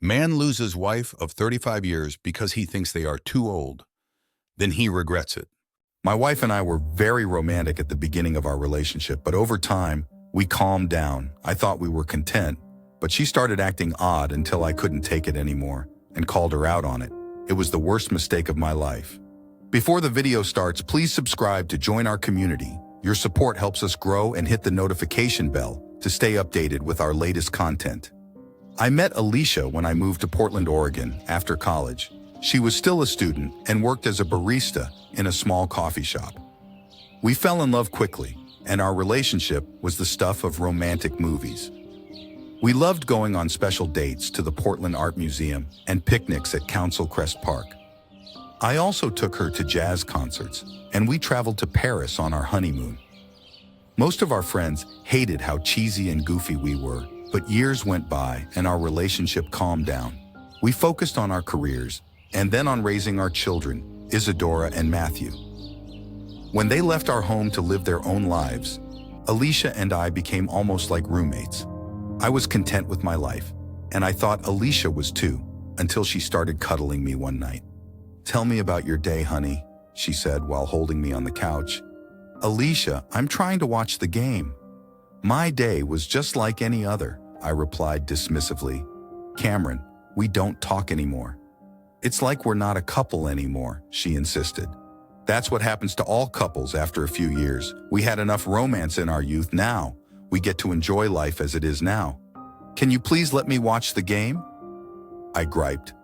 Man loses wife of 35 years because he thinks they are too old. Then he regrets it. My wife and I were very romantic at the beginning of our relationship, but over time, we calmed down. I thought we were content, but she started acting odd until I couldn't take it anymore and called her out on it. It was the worst mistake of my life. Before the video starts, please subscribe to join our community. Your support helps us grow, and hit the notification bell to stay updated with our latest content. I met Alicia when I moved to Portland, Oregon after college. She was still a student and worked as a barista in a small coffee shop. We fell in love quickly, and our relationship was the stuff of romantic movies. We loved going on special dates to the Portland Art Museum and picnics at Council Crest Park. I also took her to jazz concerts, and we traveled to Paris on our honeymoon. Most of our friends hated how cheesy and goofy we were, but years went by and our relationship calmed down. We focused on our careers and then on raising our children, Isadora and Matthew. When they left our home to live their own lives, Alicia and I became almost like roommates. I was content with my life, and I thought Alicia was too, until she started cuddling me one night. "Tell me about your day, honey," she said while holding me on the couch. "Alicia, I'm trying to watch the game." "My day was just like any other," I replied dismissively. "Cameron, we don't talk anymore." "It's like we're not a couple anymore," she insisted. "That's what happens to all couples after a few years. We had enough romance in our youth. Now we get to enjoy life as it is now. Can you please let me watch the game?" I griped.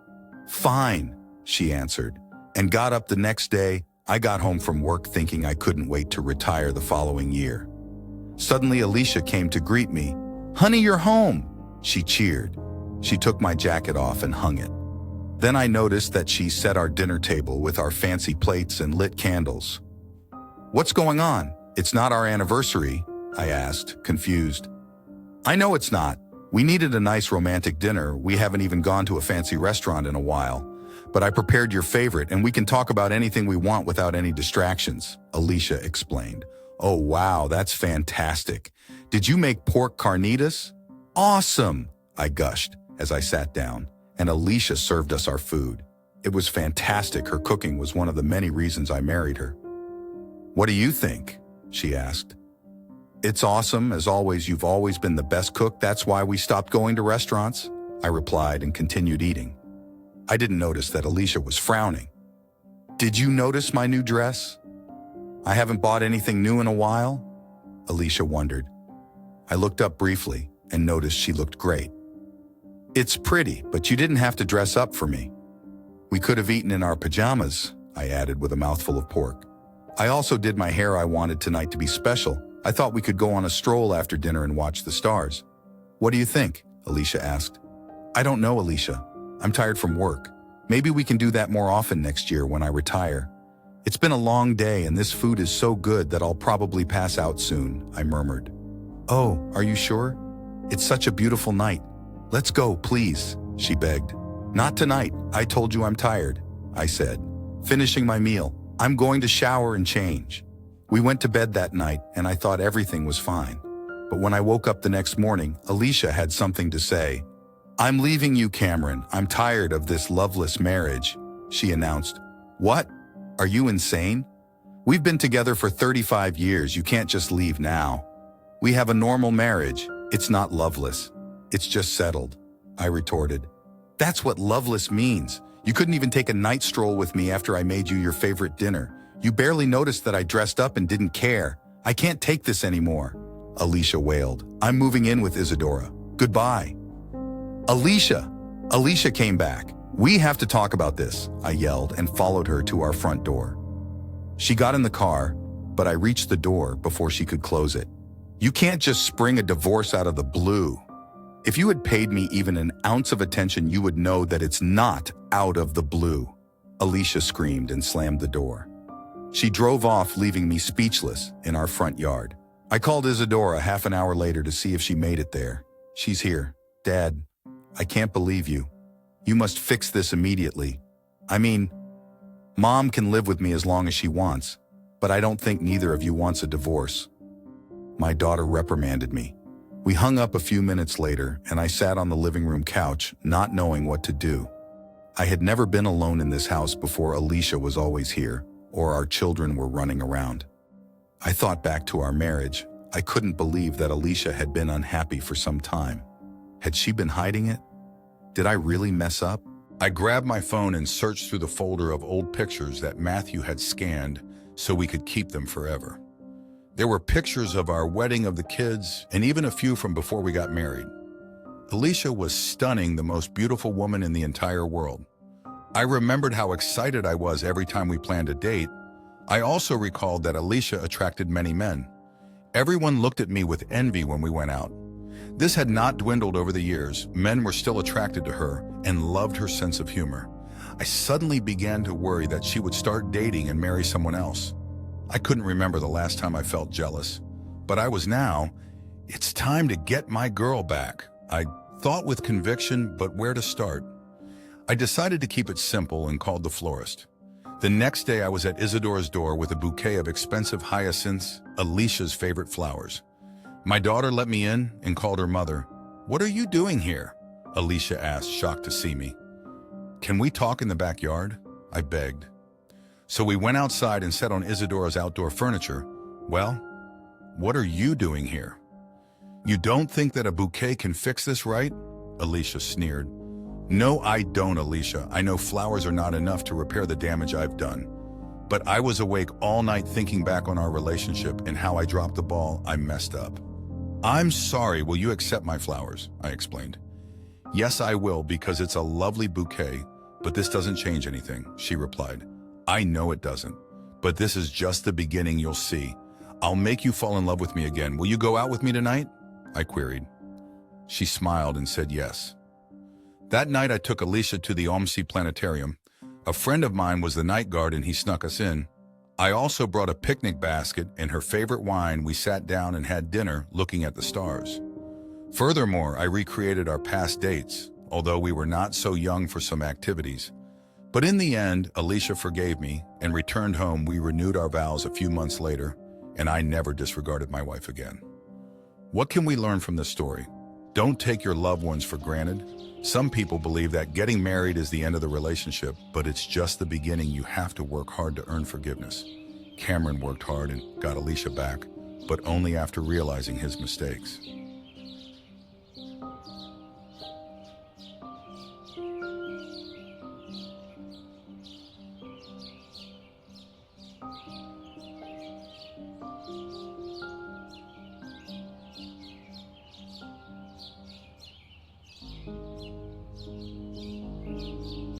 "Fine," she answered, and got up the next day. I got home from work thinking I couldn't wait to retire the following year. Suddenly, Alicia came to greet me. "Honey, you're home!" she cheered. She took my jacket off and hung it. Then I noticed that she set our dinner table with our fancy plates and lit candles. "What's going on? It's not our anniversary," I asked, confused. "I know it's not. We needed a nice romantic dinner. We haven't even gone to a fancy restaurant in a while. But I prepared your favorite, and we can talk about anything we want without any distractions," Alicia explained. "Oh, wow, that's fantastic. Did you make pork carnitas?" "Awesome," I gushed as I sat down, and Alicia served us our food. It was fantastic. Her cooking was one of the many reasons I married her. "What do you think?" she asked. "It's awesome. As always, you've always been the best cook. That's why we stopped going to restaurants," I replied and continued eating. I didn't notice that Alicia was frowning. "Did you notice my new dress? I haven't bought anything new in a while?" Alicia wondered. I looked up briefly and noticed she looked great. "It's pretty, but you didn't have to dress up for me." "We could have eaten in our pajamas," I added with a mouthful of pork. "I also did my hair. I wanted tonight to be special. I thought we could go on a stroll after dinner and watch the stars." "What do you think?" Alicia asked. "I don't know, Alicia. I'm tired from work. Maybe we can do that more often next year when I retire. It's been a long day and this food is so good that I'll probably pass out soon," I murmured. "Oh, are you sure? It's such a beautiful night. Let's go, please," she begged. "Not tonight. I told you I'm tired," I said, finishing my meal. "I'm going to shower and change." We went to bed that night and I thought everything was fine. But when I woke up the next morning, Alicia had something to say. "I'm leaving you, Cameron. I'm tired of this loveless marriage," she announced. "What? Are you insane? We've been together for 35 years. You can't just leave now. We have a normal marriage. It's not loveless. It's just settled," I retorted. "That's what loveless means. You couldn't even take a night stroll with me after I made you your favorite dinner. You barely noticed that I dressed up and didn't care. I can't take this anymore," Alicia wailed. "I'm moving in with Isadora. Goodbye." "Alicia!" Alicia came back. "We have to talk about this," I yelled and followed her to our front door. She got in the car, but I reached the door before she could close it. "You can't just spring a divorce out of the blue. If you had paid me even an ounce of attention, you would know that it's not out of the blue," Alicia screamed and slammed the door. She drove off, leaving me speechless in our front yard. I called Isadora half an hour later to see if she made it there. "She's here. Dad, I can't believe you. You must fix this immediately. I mean, Mom can live with me as long as she wants, but I don't think neither of you wants a divorce." My daughter reprimanded me. We hung up a few minutes later, and I sat on the living room couch, not knowing what to do. I had never been alone in this house before. Alicia was always here, or our children were running around. I thought back to our marriage. I couldn't believe that Alicia had been unhappy for some time. Had she been hiding it? Did I really mess up? I grabbed my phone and searched through the folder of old pictures that Matthew had scanned so we could keep them forever. There were pictures of our wedding, of the kids, and even a few from before we got married. Alicia was stunning, the most beautiful woman in the entire world. I remembered how excited I was every time we planned a date. I also recalled that Alicia attracted many men. Everyone looked at me with envy when we went out. This had not dwindled over the years. Men were still attracted to her and loved her sense of humor. I suddenly began to worry that she would start dating and marry someone else. I couldn't remember the last time I felt jealous, but I was now. It's time to get my girl back. I thought with conviction, but where to start? I decided to keep it simple and called the florist. The next day I was at Isidora's door with a bouquet of expensive hyacinths, Alicia's favorite flowers. My daughter let me in and called her mother. "What are you doing here?" Alicia asked, shocked to see me. "Can we talk in the backyard?" I begged. So we went outside and sat on Isidora's outdoor furniture. "Well, what are you doing here?" "You don't think that a bouquet can fix this, right?" Alicia sneered. "No, I don't, Alicia. I know flowers are not enough to repair the damage I've done. But I was awake all night thinking back on our relationship and how I dropped the ball. I messed up." "I'm sorry, will you accept my flowers?" I explained. "Yes, I will, because it's a lovely bouquet, but this doesn't change anything," she replied. "I know it doesn't, but this is just the beginning. You'll see. I'll make you fall in love with me again. Will you go out with me tonight?" I queried. She smiled and said yes. That night I took Alicia to the Omsi Planetarium. A friend of mine was the night guard and he snuck us in. I also brought a picnic basket and her favorite wine. We sat down and had dinner looking at the stars. Furthermore, I recreated our past dates, although we were not so young for some activities. But in the end, Alicia forgave me and returned home. We renewed our vows a few months later, and I never disregarded my wife again. What can we learn from this story? Don't take your loved ones for granted. Some people believe that getting married is the end of the relationship, but it's just the beginning. You have to work hard to earn forgiveness. Cameron worked hard and got Alicia back, but only after realizing his mistakes.